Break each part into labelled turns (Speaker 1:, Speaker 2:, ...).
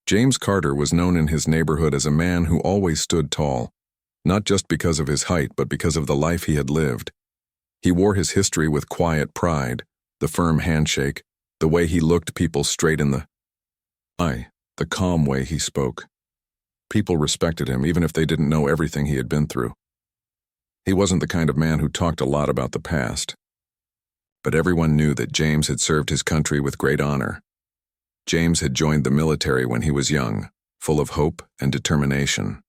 Speaker 1: James Carter was known in his neighborhood as a man who always stood tall, not just because of his height but because of the life he had lived. He wore his history with quiet pride, the firm handshake, the way he looked people straight in the eye, the calm way he spoke. People respected him even if they didn't know everything he had been through. He wasn't the kind of man who talked a lot about the past. But everyone knew that James had served his country with great honor. James had joined the military when he was young, full of hope and determination.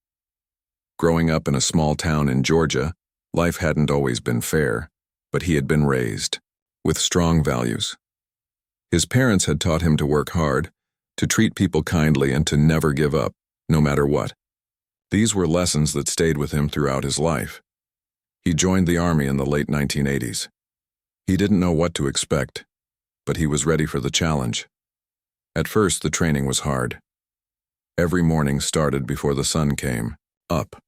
Speaker 1: Growing up in a small town in Georgia, life hadn't always been fair, but he had been raised with strong values. His parents had taught him to work hard, to treat people kindly, and to never give up, no matter what. These were lessons that stayed with him throughout his life. He joined the Army in the late 1980s. He didn't know what to expect, but he was ready for the challenge. At first, the training was hard. Every morning started before the sun came up.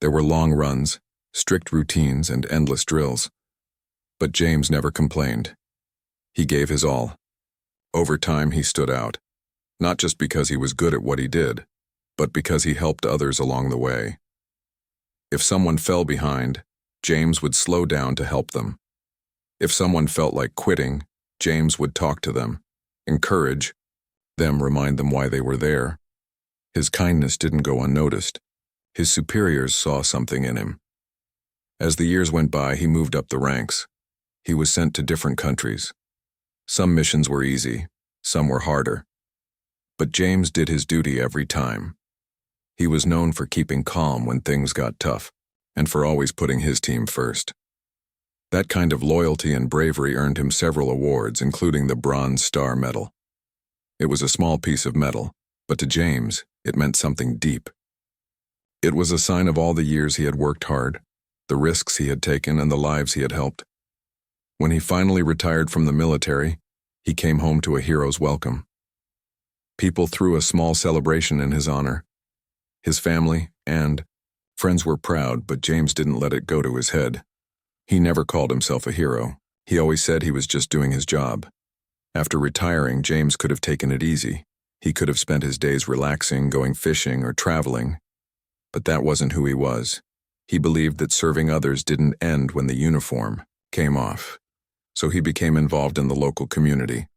Speaker 1: There were long runs, strict routines, and endless drills. But James never complained. He gave his all. Over time, he stood out, not just because he was good at what he did, but because he helped others along the way. If someone fell behind, James would slow down to help them. If someone felt like quitting, James would talk to them, encourage them, remind them why they were there. His kindness didn't go unnoticed. His superiors saw something in him. As the years went by, he moved up the ranks. He was sent to different countries. Some missions were easy, some were harder. But James did his duty every time. He was known for keeping calm when things got tough, and for always putting his team first. That kind of loyalty and bravery earned him several awards, including the Bronze Star Medal. It was a small piece of metal, but to James, it meant something deep. It was a sign of all the years he had worked hard, the risks he had taken, and the lives he had helped. When he finally retired from the military, he came home to a hero's welcome. People threw a small celebration in his honor. His family and friends were proud, but James didn't let it go to his head. He never called himself a hero. He always said he was just doing his job. After retiring, James could have taken it easy. He could have spent his days relaxing, going fishing, or traveling. But that wasn't who he was. He believed that serving others didn't end when the uniform came off. So he became involved in the local community.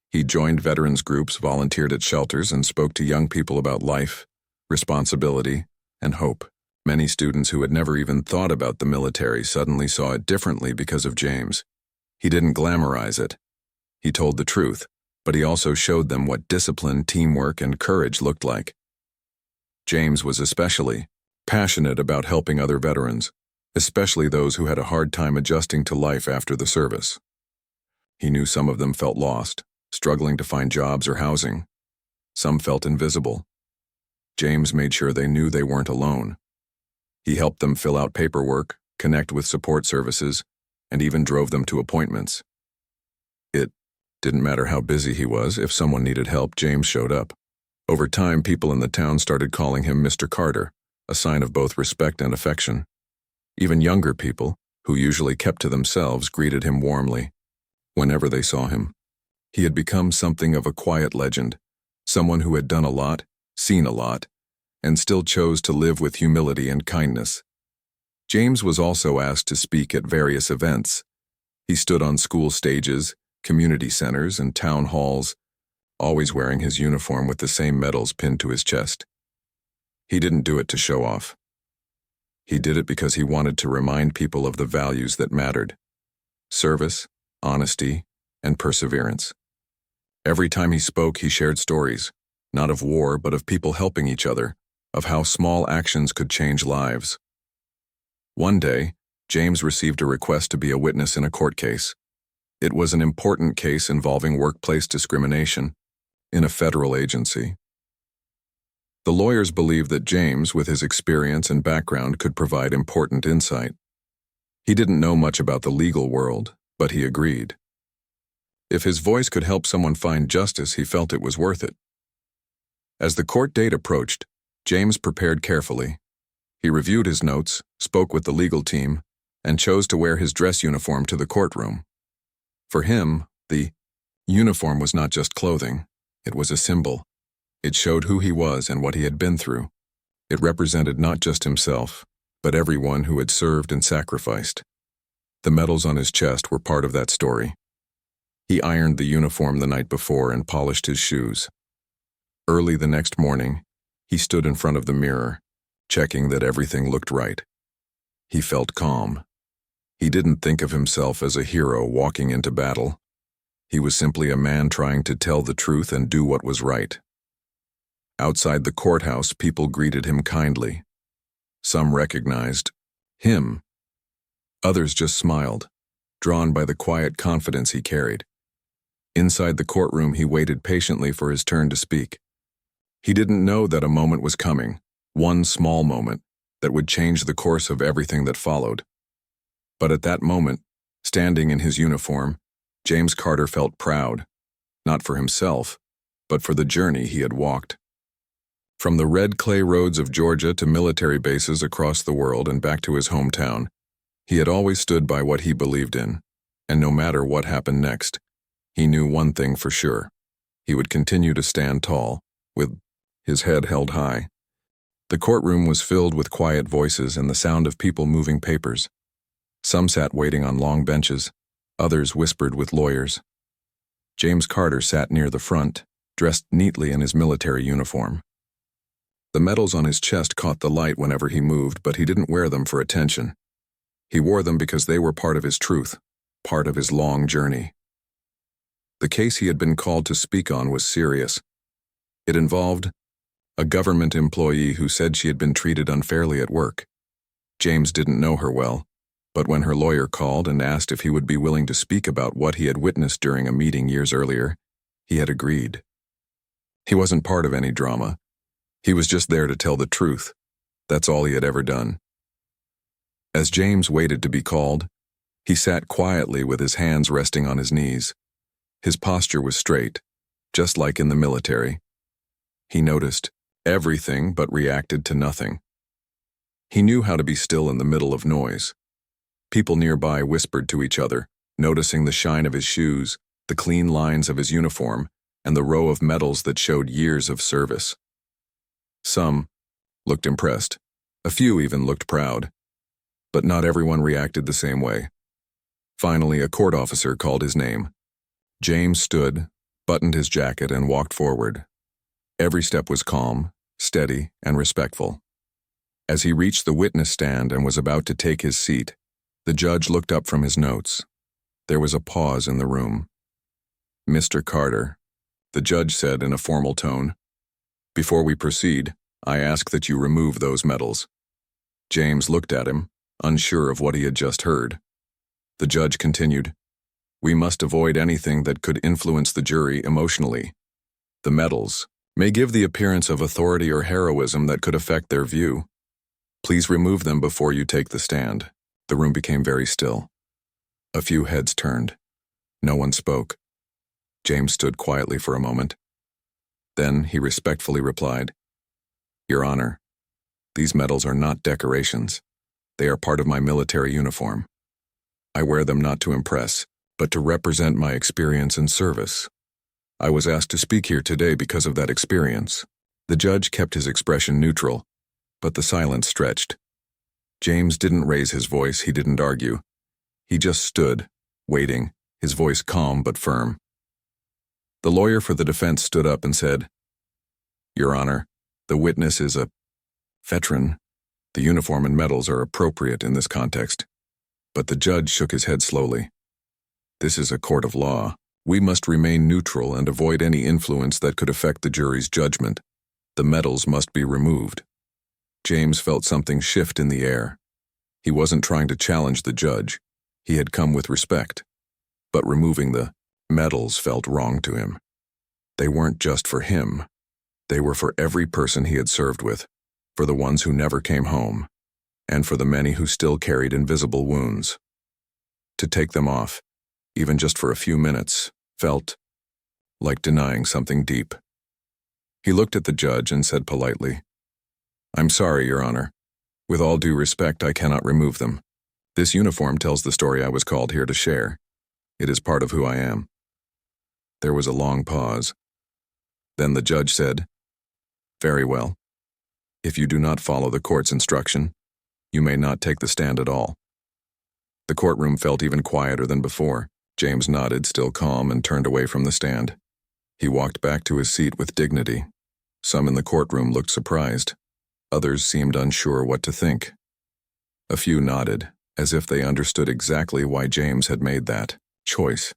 Speaker 1: He joined veterans groups, volunteered at shelters, and spoke to young people about life, responsibility, and hope. Many students who had never even thought about the military suddenly saw it differently because of James. He didn't glamorize it. He told the truth, but he also showed them what discipline, teamwork, and courage looked like. James was especially passionate about helping other veterans, especially those who had a hard time adjusting to life after the service. He knew some of them felt lost, struggling to find jobs or housing. Some felt invisible. James made sure they knew they weren't alone. He helped them fill out paperwork, connect with support services, and even drove them to appointments. It didn't matter how busy he was. If someone needed help, James showed up. Over time, people in the town started calling him Mr. Carter, a sign of both respect and affection. Even younger people, who usually kept to themselves, greeted him warmly whenever they saw him. He had become something of a quiet legend, someone who had done a lot, seen a lot, and still chose to live with humility and kindness. James was also asked to speak at various events. He stood on school stages, community centers, and town halls, always wearing his uniform with the same medals pinned to his chest. He didn't do it to show off. He did it because he wanted to remind people of the values that mattered: service, honesty, and perseverance. Every time he spoke, he shared stories, not of war, but of people helping each other, of how small actions could change lives. One day, James received a request to be a witness in a court case. It was an important case involving workplace discrimination in a federal agency. The lawyers believed that James, with his experience and background, could provide important insight. He didn't know much about the legal world, but he agreed. If his voice could help someone find justice, he felt it was worth it. As the court date approached, James prepared carefully. He reviewed his notes, spoke with the legal team, and chose to wear his dress uniform to the courtroom. For him, the uniform was not just clothing, it was a symbol It showed who he was and what he had been through. It represented not just himself, but everyone who had served and sacrificed. The medals on his chest were part of that story. He ironed the uniform the night before and polished his shoes. Early the next morning, he stood in front of the mirror, checking that everything looked right. He felt calm. He didn't think of himself as a hero walking into battle. He was simply a man trying to tell the truth and do what was right. Outside the courthouse, people greeted him kindly. Some recognized him. Others just smiled, drawn by the quiet confidence he carried. Inside the courtroom, he waited patiently for his turn to speak. He didn't know that a moment was coming, one small moment, that would change the course of everything that followed. But at that moment, standing in his uniform, James Carter felt proud, not for himself, but for the journey he had walked. From the red clay roads of Georgia to military bases across the world and back to his hometown, he had always stood by what he believed in, and no matter what happened next, he knew one thing for sure. He would continue to stand tall, with his head held high. The courtroom was filled with quiet voices and the sound of people moving papers. Some sat waiting on long benches, others whispered with lawyers. James Carter sat near the front, dressed neatly in his military uniform. The medals on his chest caught the light whenever he moved, but he didn't wear them for attention. He wore them because they were part of his truth, part of his long journey. The case he had been called to speak on was serious. It involved a government employee who said she had been treated unfairly at work. James didn't know her well, but when her lawyer called and asked if he would be willing to speak about what he had witnessed during a meeting years earlier, he had agreed. He wasn't part of any drama. He was just there to tell the truth. That's all he had ever done. As James waited to be called, he sat quietly with his hands resting on his knees. His posture was straight, just like in the military. He noticed everything but reacted to nothing. He knew how to be still in the middle of noise. People nearby whispered to each other, noticing the shine of his shoes, the clean lines of his uniform, and the row of medals that showed years of service. Some looked impressed. A few even looked proud. But not everyone reacted the same way. Finally, a court officer called his name. James stood, buttoned his jacket, and walked forward. Every step was calm, steady, and respectful. As he reached the witness stand and was about to take his seat, the judge looked up from his notes. There was a pause in the room. "Mr. Carter," the judge said in a formal tone, "before we proceed, I ask that you remove those medals." James looked at him, unsure of what he had just heard. The judge continued, "We must avoid anything that could influence the jury emotionally. The medals may give the appearance of authority or heroism that could affect their view. Please remove them before you take the stand." The room became very still. A few heads turned. No one spoke. James stood quietly for a moment. Then he respectfully replied, "Your Honor, these medals are not decorations. They are part of my military uniform. I wear them not to impress, but to represent my experience and service. I was asked to speak here today because of that experience." The judge kept his expression neutral, but the silence stretched. James didn't raise his voice, he didn't argue. He just stood, waiting, his voice calm but firm. The lawyer for the defense stood up and said, "Your Honor, the witness is a veteran. The uniform and medals are appropriate in this context." But the judge shook his head slowly. "This is a court of law. We must remain neutral and avoid any influence that could affect the jury's judgment. The medals must be removed." James felt something shift in the air. He wasn't trying to challenge the judge. He had come with respect. But removing the medals felt wrong to him. They weren't just for him. They were for every person he had served with, for the ones who never came home, and for the many who still carried invisible wounds. To take them off, even just for a few minutes, felt like denying something deep. He looked at the judge and said politely, "I'm sorry, Your Honor. With all due respect, I cannot remove them. This uniform tells the story I was called here to share. It is part of who I am." There was a long pause. Then the judge said, Very well. If you do not follow the court's instruction, you may not take the stand at all. The courtroom felt even quieter than before. James nodded, still calm, and turned away from the stand. He walked back to his seat with dignity. Some in the courtroom looked surprised. Others seemed unsure what to think. A few nodded, as if they understood exactly why James had made that choice.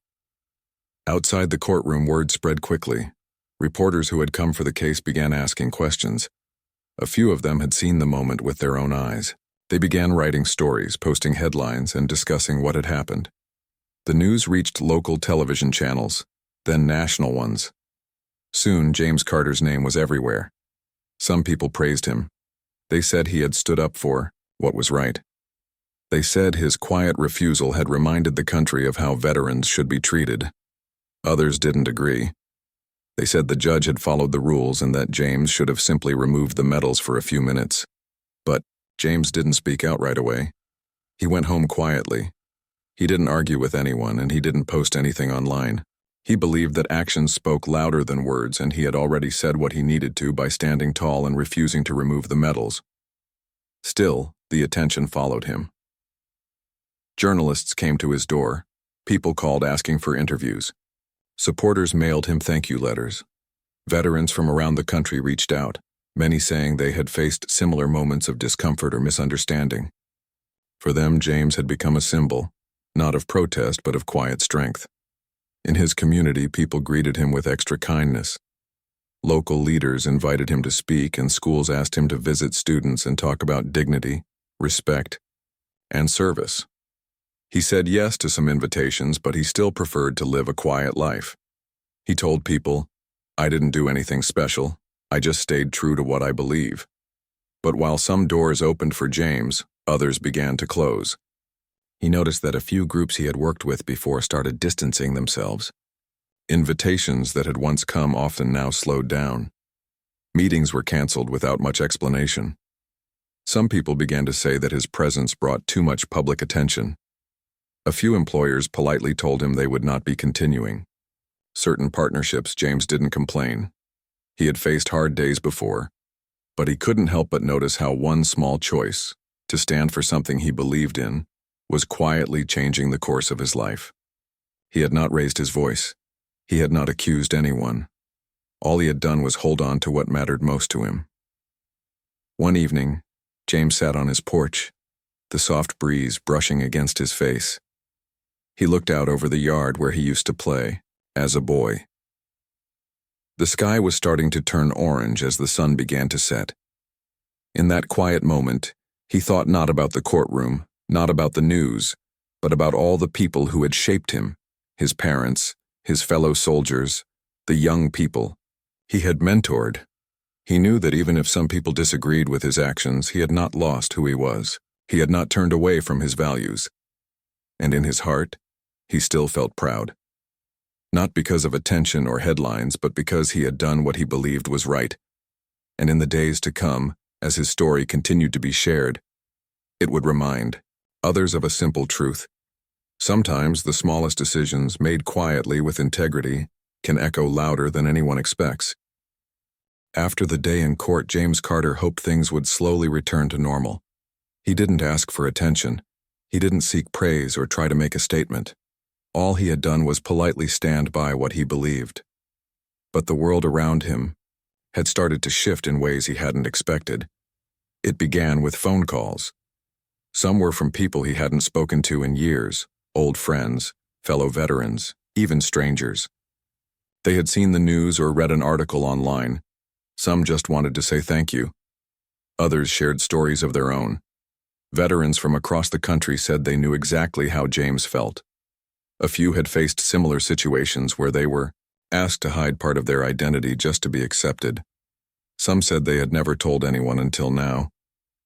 Speaker 1: Outside the courtroom, word spread quickly. Reporters who had come for the case began asking questions. A few of them had seen the moment with their own eyes. They began writing stories, posting headlines, and discussing what had happened. The news reached local television channels, then national ones. Soon, James Carter's name was everywhere. Some people praised him. They said he had stood up for what was right. They said his quiet refusal had reminded the country of how veterans should be treated. Others didn't agree. They said the judge had followed the rules and that James should have simply removed the medals for a few minutes. But James didn't speak out right away. He went home quietly. He didn't argue with anyone, and he didn't post anything online. He believed that actions spoke louder than words, and he had already said what he needed to by standing tall and refusing to remove the medals. Still, the attention followed him. Journalists came to his door. People called asking for interviews. Supporters mailed him thank you letters. Veterans from around the country reached out, many saying they had faced similar moments of discomfort or misunderstanding. For them, James had become a symbol, not of protest but of quiet strength. In his community, people greeted him with extra kindness. Local leaders invited him to speak, and schools asked him to visit students and talk about dignity, respect, and service. He said yes to some invitations, but he still preferred to live a quiet life. He told people, "I didn't do anything special. I just stayed true to what I believe." But while some doors opened for James, others began to close. He noticed that a few groups he had worked with before started distancing themselves. Invitations that had once come often now slowed down. Meetings were canceled without much explanation. Some people began to say that his presence brought too much public attention. A few employers politely told him they would not be continuing. Certain partnerships, James didn't complain. He had faced hard days before, but he couldn't help but notice how one small choice, to stand for something he believed in, was quietly changing the course of his life. He had not raised his voice. He had not accused anyone. All he had done was hold on to what mattered most to him. One evening, James sat on his porch, the soft breeze brushing against his face. He looked out over the yard where he used to play, as a boy. The sky was starting to turn orange as the sun began to set. In that quiet moment, he thought not about the courtroom, not about the news, but about all the people who had shaped him, his parents, his fellow soldiers, the young people he had mentored. He knew that even if some people disagreed with his actions, he had not lost who he was. He had not turned away from his values. And in his heart, he still felt proud. Not because of attention or headlines, but because he had done what he believed was right. And in the days to come, as his story continued to be shared, it would remind others of a simple truth. Sometimes the smallest decisions, made quietly with integrity, can echo louder than anyone expects. After the day in court, James Carter hoped things would slowly return to normal. He didn't ask for attention. He didn't seek praise or try to make a statement. All he had done was politely stand by what he believed. But the world around him had started to shift in ways he hadn't expected. It began with phone calls. Some were from people he hadn't spoken to in years, old friends, fellow veterans, even strangers. They had seen the news or read an article online. Some just wanted to say thank you. Others shared stories of their own. Veterans from across the country said they knew exactly how James felt. A few had faced similar situations where they were asked to hide part of their identity just to be accepted. Some said they had never told anyone until now.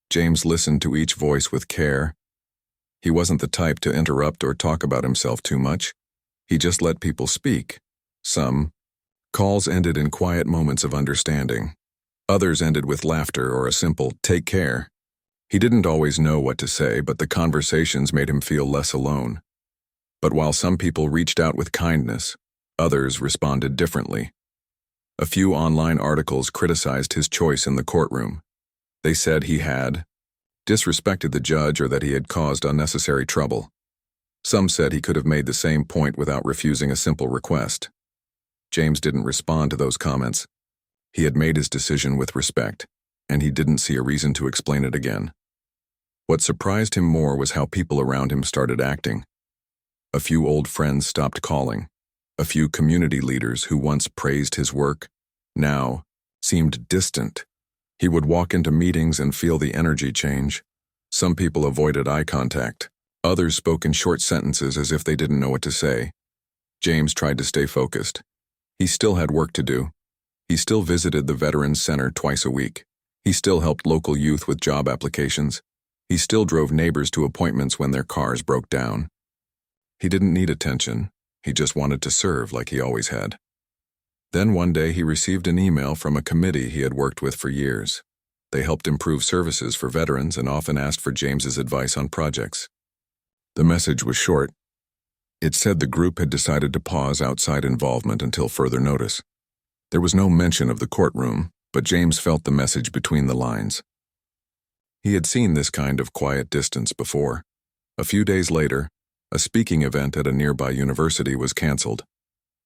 Speaker 1: James listened to each voice with care. He wasn't the type to interrupt or talk about himself too much. He just let people speak. Some calls ended in quiet moments of understanding. Others ended with laughter or a simple "take care." He didn't always know what to say, but the conversations made him feel less alone. But while some people reached out with kindness, others responded differently. A few online articles criticized his choice in the courtroom. They said he had disrespected the judge or that he had caused unnecessary trouble. Some said he could have made the same point without refusing a simple request. James didn't respond to those comments. He had made his decision with respect, and he didn't see a reason to explain it again. What surprised him more was how people around him started acting. A few old friends stopped calling. A few community leaders who once praised his work now seemed distant. He would walk into meetings and feel the energy change. Some people avoided eye contact. Others spoke in short sentences as if they didn't know what to say. James tried to stay focused. He still had work to do. He still visited the Veterans Center twice a week. He still helped local youth with job applications. He still drove neighbors to appointments when their cars broke down. He didn't need attention. He just wanted to serve like he always had. Then one day he received an email from a committee he had worked with for years. They helped improve services for veterans and often asked for James's advice on projects. The message was short. It said the group had decided to pause outside involvement until further notice. There was no mention of the courtroom, but James felt the message between the lines. He had seen this kind of quiet distance before. A few days later, a speaking event at a nearby university was canceled.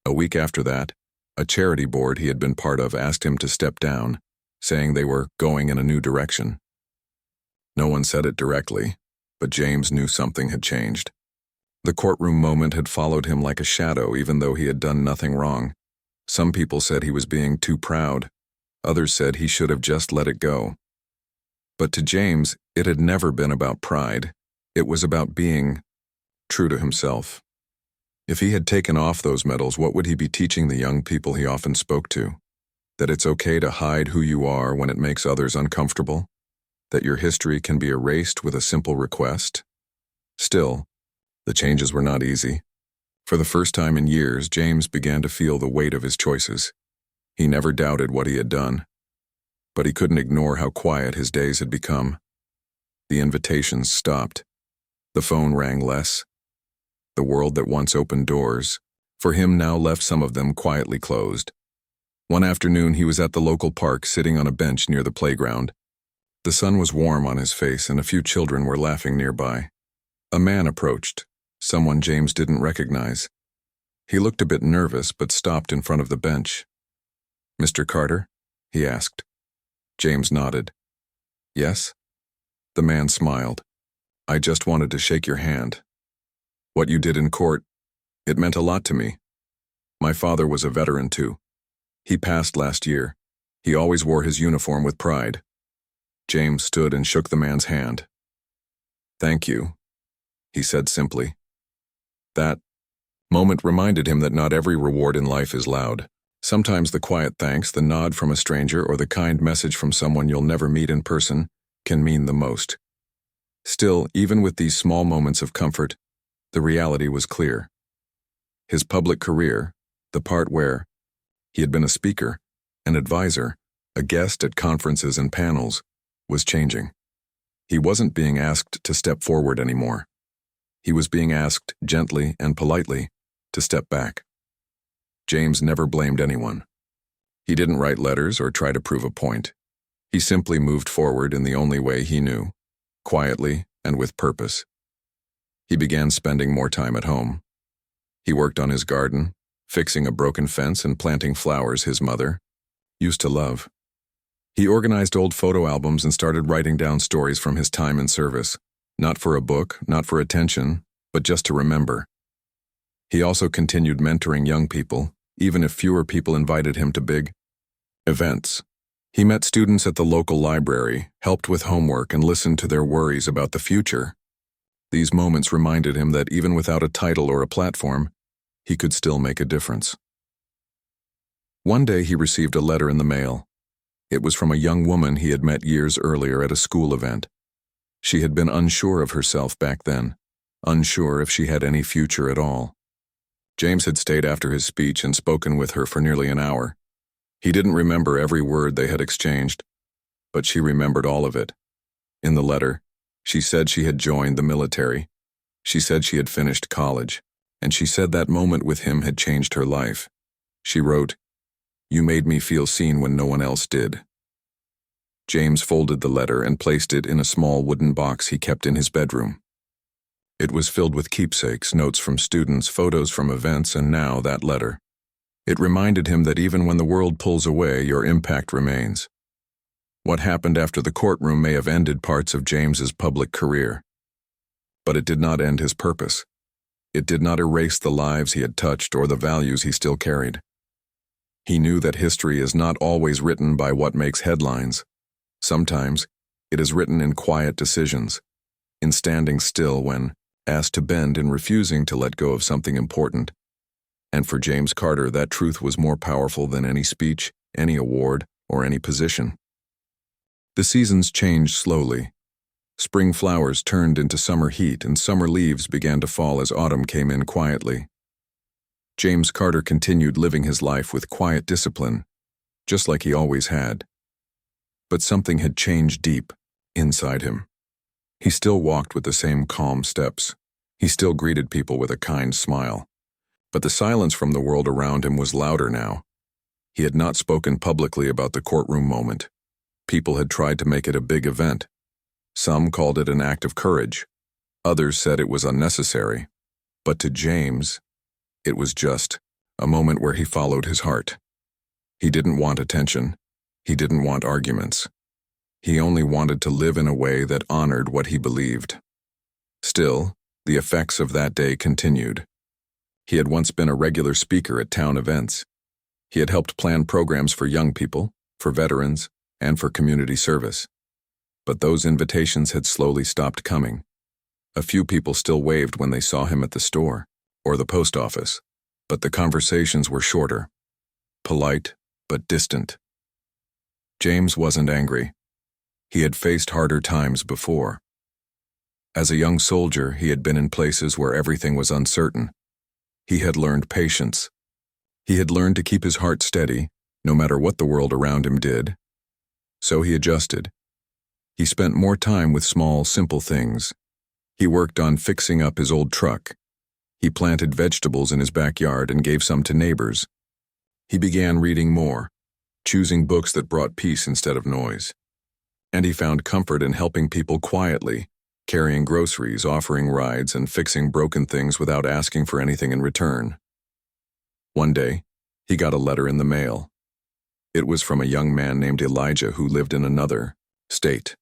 Speaker 1: A week after that, a charity board he had been part of asked him to step down, saying they were going in a new direction. No one said it directly, but James knew something had changed. The courtroom moment had followed him like a shadow, even though he had done nothing wrong. Some people said he was being too proud. Others said he should have just let it go. But to James, it had never been about pride. It was about being true to himself. If he had taken off those medals, what would he be teaching the young people he often spoke to? That it's okay to hide who you are when it makes others uncomfortable? That your history can be erased with a simple request? Still, the changes were not easy. For the first time in years, James began to feel the weight of his choices. He never doubted what he had done, but he couldn't ignore how quiet his days had become. The invitations stopped. The phone rang less. The world that once opened doors, for him now left some of them quietly closed. One afternoon he was at the local park sitting on a bench near the playground. The sun was warm on his face and a few children were laughing nearby. A man approached, someone James didn't recognize. He looked a bit nervous but stopped in front of the bench. "Mr. Carter?" he asked. James nodded. "Yes?" The man smiled. "I just wanted to shake your hand. What you did in court, it meant a lot to me. My father was a veteran too. He passed last year. He always wore his uniform with pride." James stood and shook the man's hand. "Thank you," he said simply. That moment reminded him that not every reward in life is loud. Sometimes the quiet thanks, the nod from a stranger, or the kind message from someone you'll never meet in person can mean the most. Still, even with these small moments of comfort, the reality was clear. His public career, the part where he had been a speaker, an advisor, a guest at conferences and panels, was changing. He wasn't being asked to step forward anymore. He was being asked, gently and politely, to step back. James never blamed anyone. He didn't write letters or try to prove a point. He simply moved forward in the only way he knew, quietly and with purpose. He began spending more time at home. He worked on his garden, fixing a broken fence and planting flowers his mother used to love. He organized old photo albums and started writing down stories from his time in service, not for a book, not for attention, but just to remember. He also continued mentoring young people, even if fewer people invited him to big events. He met students at the local library, helped with homework, and listened to their worries about the future. These moments reminded him that even without a title or a platform, he could still make a difference. One day he received a letter in the mail. It was from a young woman he had met years earlier at a school event. She had been unsure of herself back then, unsure if she had any future at all. James had stayed after his speech and spoken with her for nearly an hour. He didn't remember every word they had exchanged, but she remembered all of it. In the letter, she said she had joined the military. She said she had finished college, and she said that moment with him had changed her life. She wrote, You made me feel seen when no one else did. James folded the letter and placed it in a small wooden box he kept in his bedroom. It was filled with keepsakes, notes from students, photos from events, and now that letter. It reminded him that even when the world pulls away, your impact remains. What happened after the courtroom may have ended parts of James's public career, but it did not end his purpose. It did not erase the lives he had touched or the values he still carried. He knew that history is not always written by what makes headlines. Sometimes, it is written in quiet decisions, in standing still when asked to bend and refusing to let go of something important. And for James Carter, that truth was more powerful than any speech, any award, or any position. The seasons changed slowly. Spring flowers turned into summer heat, and summer leaves began to fall as autumn came in quietly. James Carter continued living his life with quiet discipline, just like he always had. But something had changed deep inside him. He still walked with the same calm steps. He still greeted people with a kind smile. But the silence from the world around him was louder now. He had not spoken publicly about the courtroom moment. People had tried to make it a big event. Some called it an act of courage. Others said it was unnecessary. But to James, it was just a moment where he followed his heart. He didn't want attention. He didn't want arguments. He only wanted to live in a way that honored what he believed. Still, the effects of that day continued. He had once been a regular speaker at town events. He had helped plan programs for young people, for veterans, and for community service. But those invitations had slowly stopped coming. A few people still waved when they saw him at the store or the post office, but the conversations were shorter, polite but distant. James wasn't angry. He had faced harder times before. As a young soldier, he had been in places where everything was uncertain. He had learned patience. He had learned to keep his heart steady, no matter what the world around him did. So he adjusted. He spent more time with small, simple things. He worked on fixing up his old truck. He planted vegetables in his backyard and gave some to neighbors. He began reading more, choosing books that brought peace instead of noise. And he found comfort in helping people quietly, carrying groceries, offering rides, and fixing broken things without asking for anything in return. One day, he got a letter in the mail. It was from a young man named Elijah who lived in another state.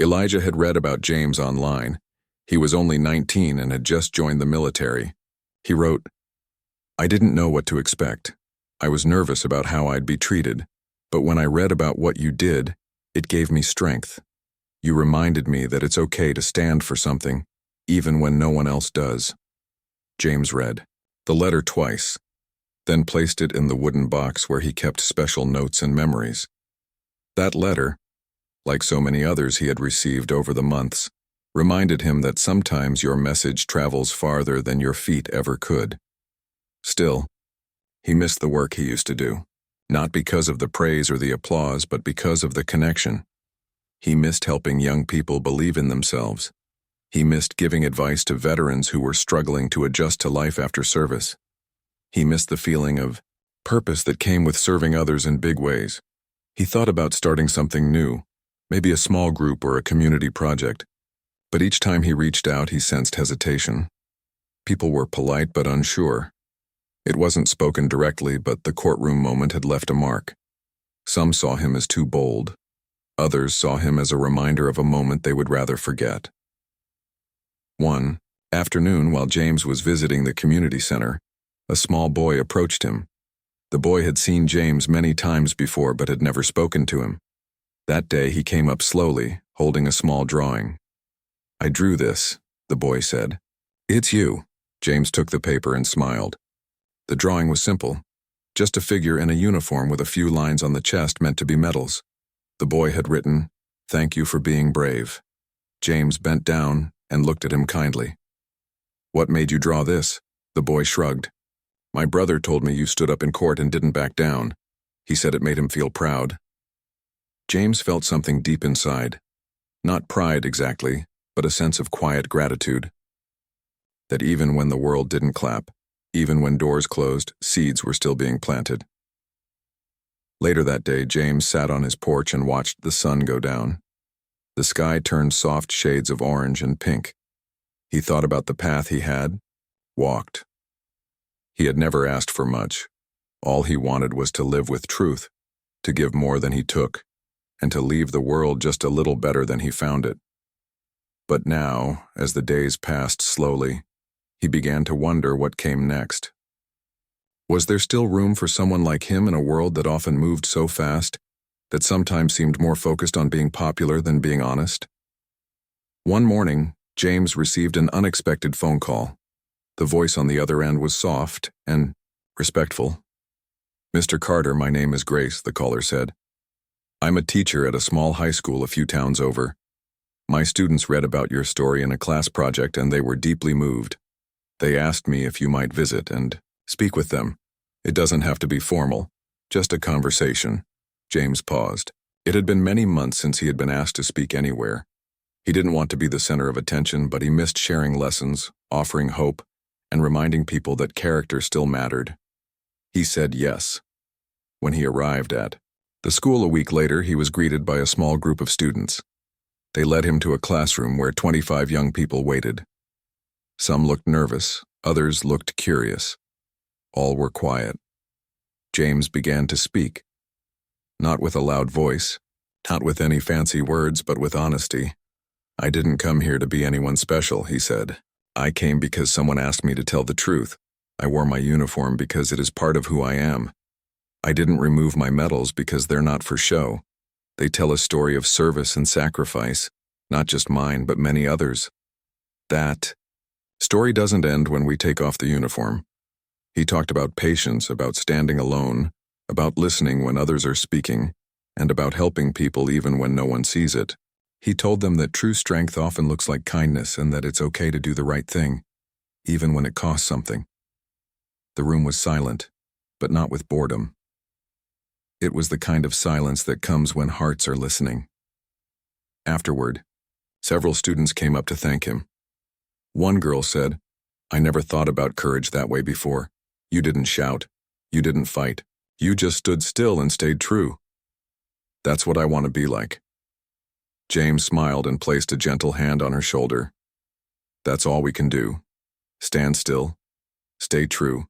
Speaker 1: Elijah had read about James online. He was only 19 and had just joined the military. He wrote, "I didn't know what to expect. I was nervous about how I'd be treated, but when I read about what you did, it gave me strength. You reminded me that it's okay to stand for something, even when no one else does." James read the letter twice, then placed it in the wooden box where he kept special notes and memories. That letter, like so many others he had received over the months, reminded him that sometimes your message travels farther than your feet ever could. Still, he missed the work he used to do, not because of the praise or the applause, but because of the connection. He missed helping young people believe in themselves. He missed giving advice to veterans who were struggling to adjust to life after service. He missed the feeling of purpose that came with serving others in big ways. He thought about starting something new, maybe a small group or a community project. But each time he reached out, he sensed hesitation. People were polite but unsure. It wasn't spoken directly, but the courtroom moment had left a mark. Some saw him as too bold. Others saw him as a reminder of a moment they would rather forget. One afternoon, while James was visiting the community center, a small boy approached him. The boy had seen James many times before but had never spoken to him. That day he came up slowly, holding a small drawing. "I drew this," the boy said. "It's you." James took the paper and smiled. The drawing was simple, just a figure in a uniform with a few lines on the chest meant to be medals. The boy had written, "Thank you for being brave." James bent down and looked at him kindly. "What made you draw this?" The boy shrugged. "My brother told me you stood up in court and didn't back down. He said it made him feel proud." James felt something deep inside. Not pride exactly, but a sense of quiet gratitude. That even when the world didn't clap, even when doors closed, seeds were still being planted. Later that day, James sat on his porch and watched the sun go down. The sky turned soft shades of orange and pink. He thought about the path he had walked. He had never asked for much. All he wanted was to live with truth, to give more than he took, and to leave the world just a little better than he found it. But now, as the days passed slowly, he began to wonder what came next. Was there still room for someone like him in a world that often moved so fast, that sometimes seemed more focused on being popular than being honest? One morning, James received an unexpected phone call. The voice on the other end was soft and respectful. "Mr. Carter, my name is Grace," the caller said. "I'm a teacher at a small high school a few towns over. My students read about your story in a class project and they were deeply moved. They asked me if you might visit and speak with them. It doesn't have to be formal, just a conversation." James paused. It had been many months since he had been asked to speak anywhere. He didn't want to be the center of attention, but he missed sharing lessons, offering hope, and reminding people that character still mattered. He said yes. When he arrived at the school a week later, he was greeted by a small group of students. They led him to a classroom where 25 young people waited. Some looked nervous, others looked curious. All were quiet. James began to speak. Not with a loud voice, not with any fancy words, but with honesty. "I didn't come here to be anyone special," he said. "I came because someone asked me to tell the truth. I wore my uniform because it is part of who I am. I didn't remove my medals because they're not for show. They tell a story of service and sacrifice, not just mine, but many others. That story doesn't end when we take off the uniform." He talked about patience, about standing alone, about listening when others are speaking, and about helping people even when no one sees it. He told them that true strength often looks like kindness and that it's okay to do the right thing, even when it costs something. The room was silent, but not with boredom. It was the kind of silence that comes when hearts are listening. Afterward, several students came up to thank him. One girl said, "I never thought about courage that way before. You didn't shout. You didn't fight. You just stood still and stayed true. That's what I want to be like." James smiled and placed a gentle hand on her shoulder. "That's all we can do. Stand still, stay true,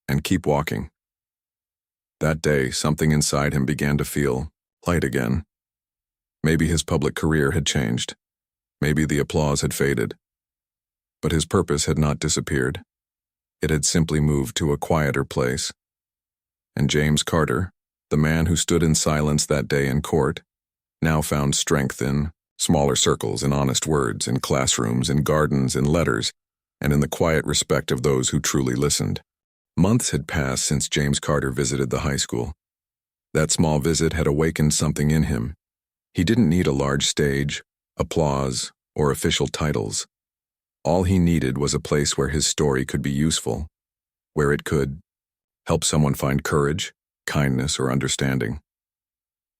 Speaker 1: and keep walking." That day, something inside him began to feel light again. Maybe his public career had changed. Maybe the applause had faded. But his purpose had not disappeared. It had simply moved to a quieter place. And James Carter, the man who stood in silence that day in court, now found strength in smaller circles, in honest words, in classrooms, in gardens, in letters, and in the quiet respect of those who truly listened. Months had passed since James Carter visited the high school. That small visit had awakened something in him. He didn't need a large stage, applause, or official titles. All he needed was a place where his story could be useful, where it could help someone find courage, kindness, or understanding.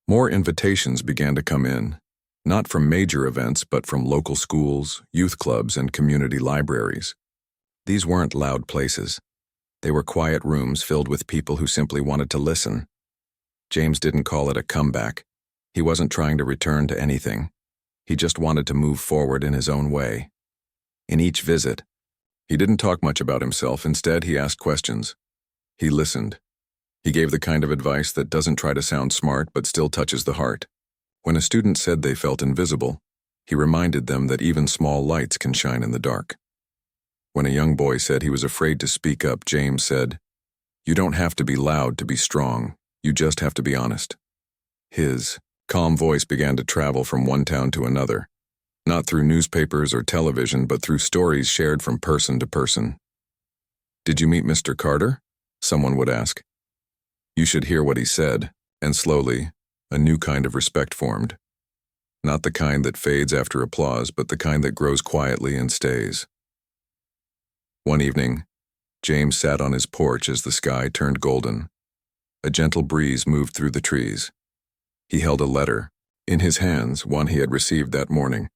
Speaker 1: More invitations began to come in, not from major events, but from local schools, youth clubs, and community libraries. These weren't loud places. They were quiet rooms filled with people who simply wanted to listen. James didn't call it a comeback. He wasn't trying to return to anything. He just wanted to move forward in his own way. In each visit, he didn't talk much about himself. Instead, he asked questions. He listened. He gave the kind of advice that doesn't try to sound smart but still touches the heart. When a student said they felt invisible, he reminded them that even small lights can shine in the dark. When a young boy said he was afraid to speak up, James said, "You don't have to be loud to be strong. You just have to be honest." His calm voice began to travel from one town to another, not through newspapers or television, but through stories shared from person to person. "Did you meet Mr. Carter?" someone would ask. You should hear what he said, and slowly, a new kind of respect formed. Not the kind that fades after applause, but the kind that grows quietly and stays. One evening, James sat on his porch as the sky turned golden. A gentle breeze moved through the trees. He held a letter, in his hands, one he had received that morning.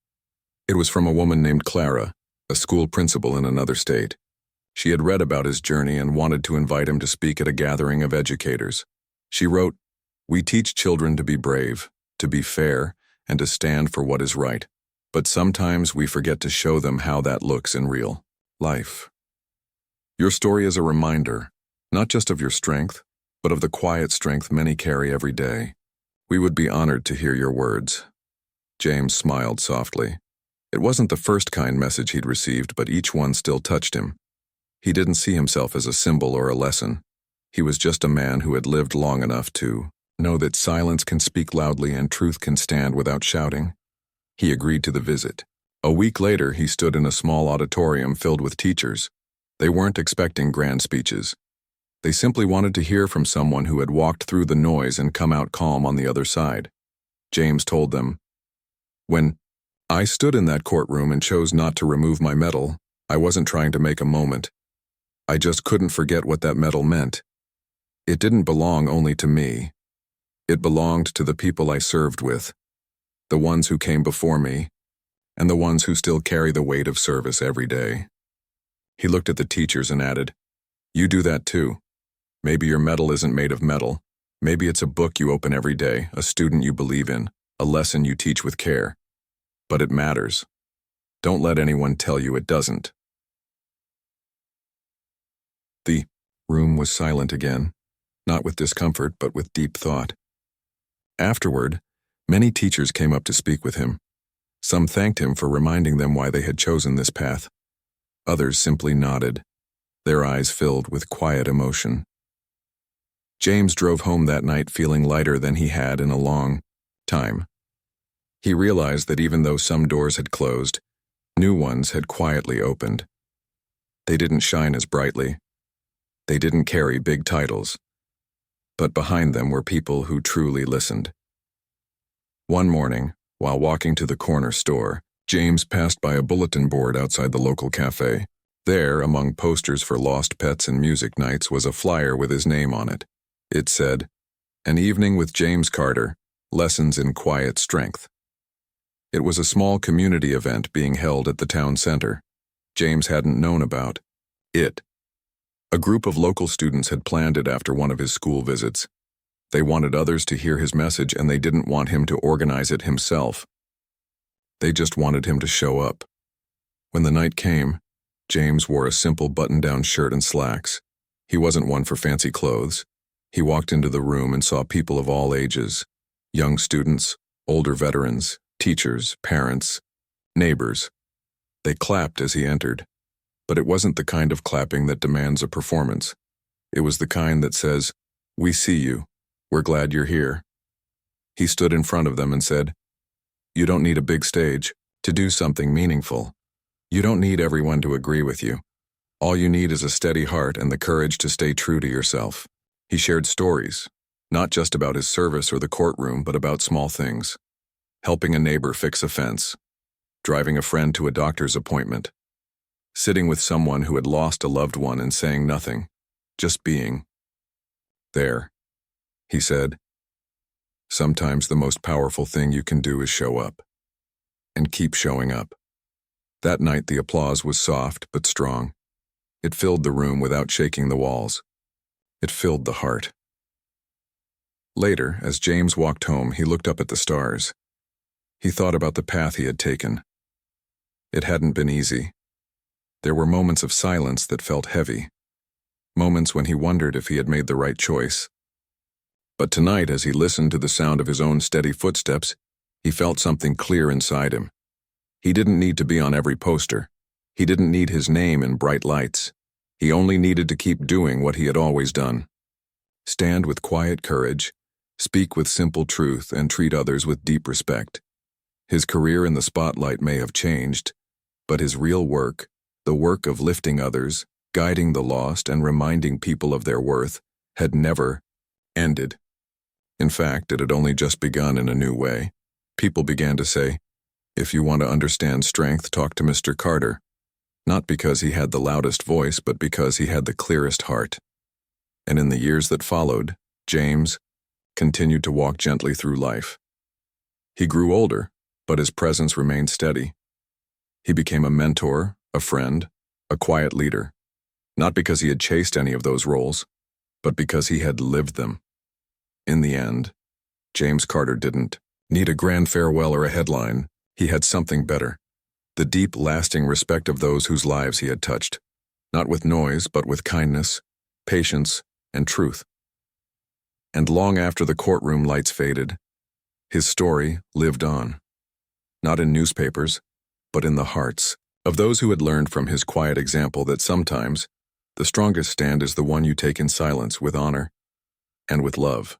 Speaker 1: It was from a woman named Clara, a school principal in another state. She had read about his journey and wanted to invite him to speak at a gathering of educators. She wrote, We teach children to be brave, to be fair, and to stand for what is right. But sometimes we forget to show them how that looks in real life. Your story is a reminder, not just of your strength, but of the quiet strength many carry every day. We would be honored to hear your words. James smiled softly. It wasn't the first kind message he'd received, but each one still touched him. He didn't see himself as a symbol or a lesson. He was just a man who had lived long enough to know that silence can speak loudly and truth can stand without shouting. He agreed to the visit. A week later, he stood in a small auditorium filled with teachers. They weren't expecting grand speeches. They simply wanted to hear from someone who had walked through the noise and come out calm on the other side. James told them, "When I stood in that courtroom and chose not to remove my medal, I wasn't trying to make a moment. I just couldn't forget what that medal meant. It didn't belong only to me. It belonged to the people I served with, the ones who came before me, and the ones who still carry the weight of service every day." He looked at the teachers and added, "You do that too. Maybe your medal isn't made of metal. Maybe it's a book you open every day, a student you believe in, a lesson you teach with care. But it matters. Don't let anyone tell you it doesn't." The room was silent again, not with discomfort, but with deep thought. Afterward, many teachers came up to speak with him. Some thanked him for reminding them why they had chosen this path. Others simply nodded, their eyes filled with quiet emotion. James drove home that night feeling lighter than he had in a long time. He realized that even though some doors had closed, new ones had quietly opened. They didn't shine as brightly. They didn't carry big titles. But behind them were people who truly listened. One morning, while walking to the corner store, James passed by a bulletin board outside the local cafe. There, among posters for lost pets and music nights, was a flyer with his name on it. It said, "An evening with James Carter, lessons in quiet strength." It was a small community event being held at the town center. James hadn't known about it. A group of local students had planned it after one of his school visits. They wanted others to hear his message, and they didn't want him to organize it himself. They just wanted him to show up. When the night came, James wore a simple button-down shirt and slacks. He wasn't one for fancy clothes. He walked into the room and saw people of all ages, young students, older veterans, teachers, parents, neighbors. They clapped as he entered, but it wasn't the kind of clapping that demands a performance. It was the kind that says, "We see you. We're glad you're here." He stood in front of them and said, "You don't need a big stage to do something meaningful. You don't need everyone to agree with you. All you need is a steady heart and the courage to stay true to yourself." He shared stories, not just about his service or the courtroom, but about small things. Helping a neighbor fix a fence, driving a friend to a doctor's appointment, sitting with someone who had lost a loved one and saying nothing, just being there. He said, "Sometimes the most powerful thing you can do is show up, and keep showing up." That night the applause was soft but strong. It filled the room without shaking the walls. It filled the heart. Later, as James walked home, he looked up at the stars. He thought about the path he had taken. It hadn't been easy. There were moments of silence that felt heavy, moments when he wondered if he had made the right choice. But tonight, as he listened to the sound of his own steady footsteps, he felt something clear inside him. He didn't need to be on every poster. He didn't need his name in bright lights. He only needed to keep doing what he had always done. Stand with quiet courage, speak with simple truth, and treat others with deep respect. His career in the spotlight may have changed, but his real work, the work of lifting others, guiding the lost, and reminding people of their worth, had never ended. In fact, it had only just begun in a new way. People began to say, "If you want to understand strength, talk to Mr. Carter." Not because he had the loudest voice, but because he had the clearest heart. And in the years that followed, James continued to walk gently through life. He grew older, but his presence remained steady. He became a mentor, a friend, a quiet leader, not because he had chased any of those roles, but because he had lived them. In the end, James Carter didn't need a grand farewell or a headline. He had something better. The deep, lasting respect of those whose lives he had touched. Not with noise, but with kindness, patience, and truth. And long after the courtroom lights faded, his story lived on. Not in newspapers, but in the hearts of those who had learned from his quiet example that sometimes the strongest stand is the one you take in silence with honor and with love.